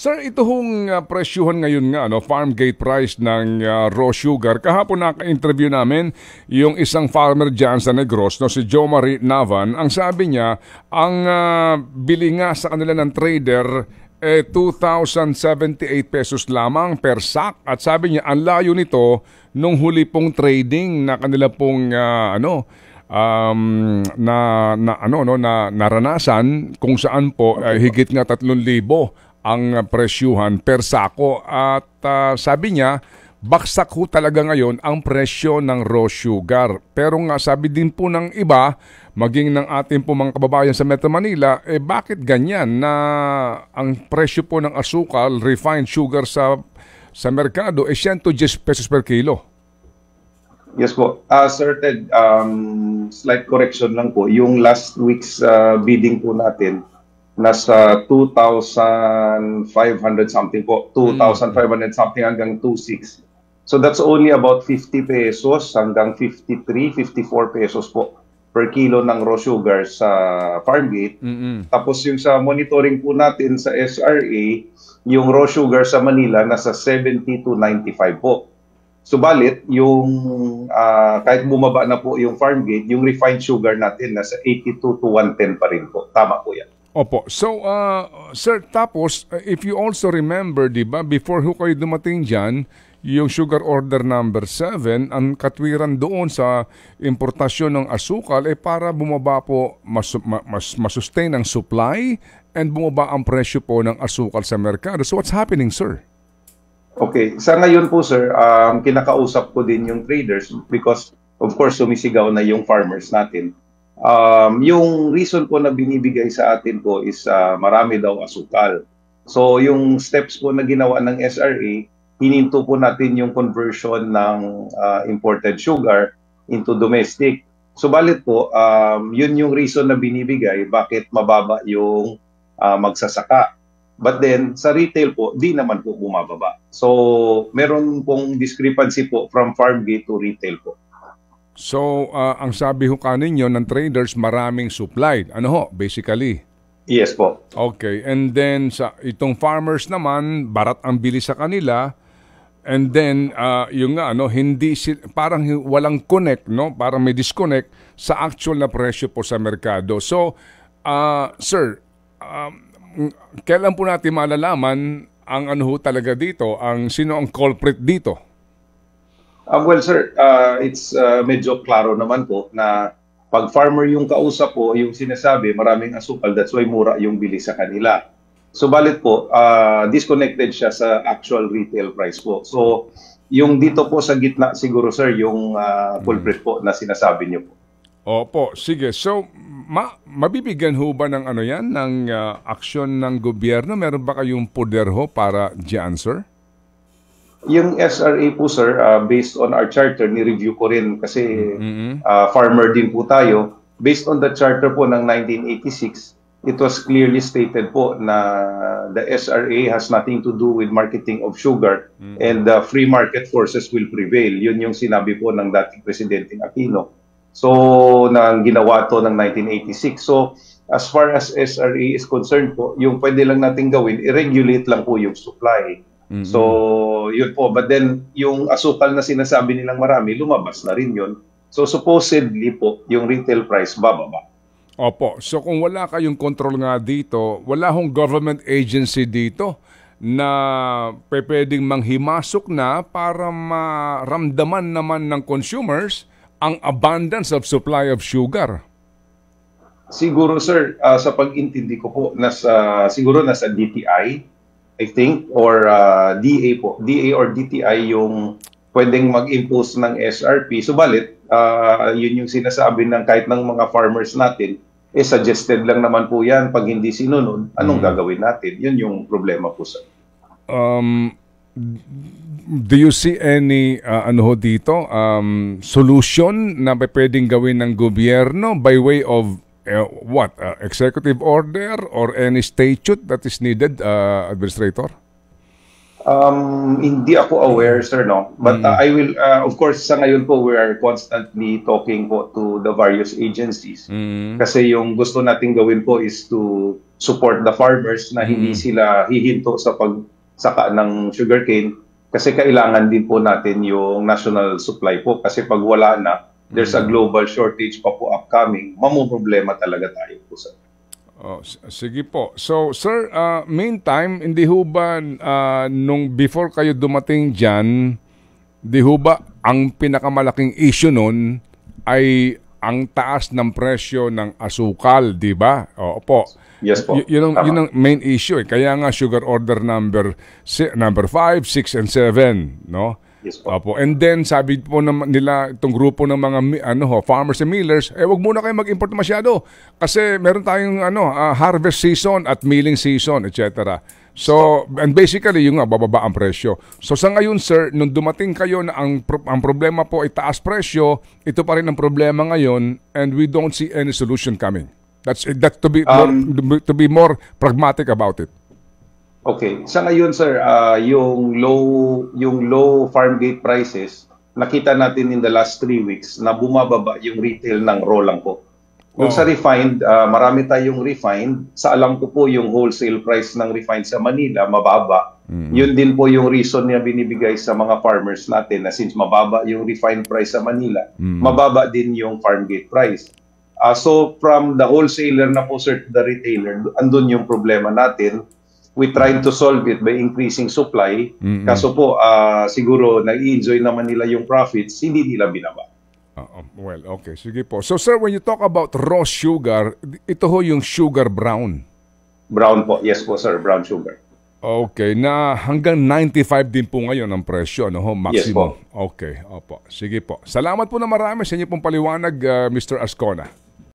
Sir, ito hong presyuhan ngayon nga, farm gate price ng raw sugar. Kahapon naka-interview namin yung isang farmer dyan sa Negros, si Jo Marie Navan. Ang sabi niya, ang bili nga sa kanila ng trader 2,078 pesos lamang per sack. At sabi niya, ang layo nito nung huli pong trading na kanila pong naranasan kung saan po higit nga 3,000 ang presyuhan per sako. At sabi niya, baksak ho talaga ngayon ang presyo ng raw sugar. Pero nga sabi din po ng iba, maging ng ating po mga kababayan sa Metro Manila, bakit ganyan na ang presyo po ng asukal, refined sugar sa merkado 110 pesos per kilo? Yes po. Sir Ted, slight correction lang po. Yung last week's bidding po natin, nasa 2,500 something po. 2,500 something hanggang 2,600. So that's only about 50 pesos hanggang 53, 54 pesos po per kilo ng raw sugar sa farm gate. Tapos yung sa monitoring po natin sa SRA, yung raw sugar sa Manila nasa 70 to 95 po. Subalit, yung kahit bumaba na po yung farm gate, yung refined sugar natin nasa 82 to 110 pa rin po. Tama po yan. Opo. So, sir, tapos, if you also remember, di ba, before ho kayo dumating dyan, yung sugar order number 7, ang katwiran doon sa importasyon ng asukal para bumaba po, masustain ang supply and bumaba ang presyo po ng asukal sa merkado. So, what's happening, sir? Okay. Sa ngayon po, sir, kinakausap ko din yung traders because, of course, sumisigaw na yung farmers natin. Yung reason po na binibigay sa atin po is marami daw asukal. So yung steps po na ginawa ng SRA, hininto po natin yung conversion ng imported sugar into domestic. Subalit po, yun yung reason na binibigay bakit mababa yung magsasaka. But then sa retail po, di naman po bumababa. So meron pong discrepancy po from farm gate to retail po. So, ang sabi ho kaninyo ng traders, maraming supply. Ano ho, basically? Yes po. Okay. And then, sa itong farmers naman, barat ang bili sa kanila. And then, yung nga, hindi, parang walang connect, parang may disconnect sa actual na presyo po sa merkado. So, sir, kailan po natin malalaman ang ano ho talaga dito, sino ang culprit dito? Well, sir, it's medyo klaro naman po na pag farmer yung kausap po, yung sinasabi, maraming asukal, that's why mura yung bili sa kanila. Subalit po, disconnected siya sa actual retail price po. So, yung dito po sa gitna siguro, sir, yung culprit po na sinasabi niyo po. Opo, sige. So, mabibigyan ho ba ng ng aksyon ng gobyerno? Meron ba kayong poder ho para diyan, sir? Yung SRA po, sir, based on our charter, ni-review ko rin kasi farmer din po tayo. Based on the charter po ng 1986, it was clearly stated po na the SRA has nothing to do with marketing of sugar and the free market forces will prevail. Yun yung sinabi po ng dating Presidente Aquino. So, nang ginawa to ng 1986. So, as far as SRA is concerned po, yung pwede lang natin gawin, i-regulate lang po yung supply. So, yun po. But then, yung asukal na sinasabi nilang marami, lumabas na rin yun. So, supposedly po, yung retail price bababa. Opo. So, kung wala kayong control nga dito, wala hong government agency dito na pwedeng manghimasok na para maramdaman naman ng consumers ang abundance of supply of sugar. Siguro, sir, sa pag-intindi ko po, siguro nasa DTI, I think, or DA po. DA or DTI yung pwedeng mag-impose ng SRP. Subalit, yun yung sinasabi ng kahit ng mga farmers natin, suggested lang naman po yan. Pag hindi sinunod, anong gagawin natin? Yun yung problema po, sir. Do you see any dito solution na pwedeng gawin ng gobyerno by way of executive order or any statute that is needed, Administrator? Hindi ako aware, sir, no? But I will, of course, sa ngayon po, we are constantly talking po to the various agencies. Kasi yung gusto nating gawin po is to support the farmers na hindi sila hihinto sa pagsaka ng sugarcane. Kasi kailangan din po natin yung national supply po. Kasi pag wala na, there's a global shortage pa po upcoming, mamumroblema talaga tayo po, sir. Oh, sige po. So, sir, meantime, hindi ho ba nung before kayo dumating dyan, di ho ba ang pinakamalaking issue nun ay ang taas ng presyo ng asukal, di ba? Opo. Yes po. Yun ang main issue. Kaya nga sugar order number 5, 6, and 7, no? Yes po. Opo. And then sabi po nila itong grupo ng mga farmers and millers, wag muna kayo mag-import masyado kasi meron tayong harvest season at milling season, etc. So, and basically yung bababa ang presyo. So sa ngayon, sir, nung dumating kayo na ang problema po ay taas presyo, ito pa rin ang problema ngayon and we don't see any solution coming. That's to be more pragmatic about it. Okay. Sa ngayon, sir, yung low farm gate prices, nakita natin in the last 3 weeks na bumababa yung retail ng raw lang po. Kung sa refined, marami tayong refined. Sa alam ko po yung wholesale price ng refined sa Manila, mababa. Yun din po yung reason niya binibigay sa mga farmers natin na since mababa yung refined price sa Manila, mababa din yung farm gate price. So from the wholesaler na po, sir, to the retailer, andun yung problema natin. We tried to solve it by increasing supply. Kaso po, siguro nag-i-enjoy naman nila yung profits, hindi nila binaba. Well, okay. Sige po. So, sir, when you talk about raw sugar, ito ho yung sugar brown. Brown po. Yes po, sir. Brown sugar. Okay. Na hanggang 95 din po ngayon ang presyo, no? Maximum. Yes po. Okay. Opo. Sige po. Salamat po na marami sa inyo pong paliwanag, Mr. Ascona.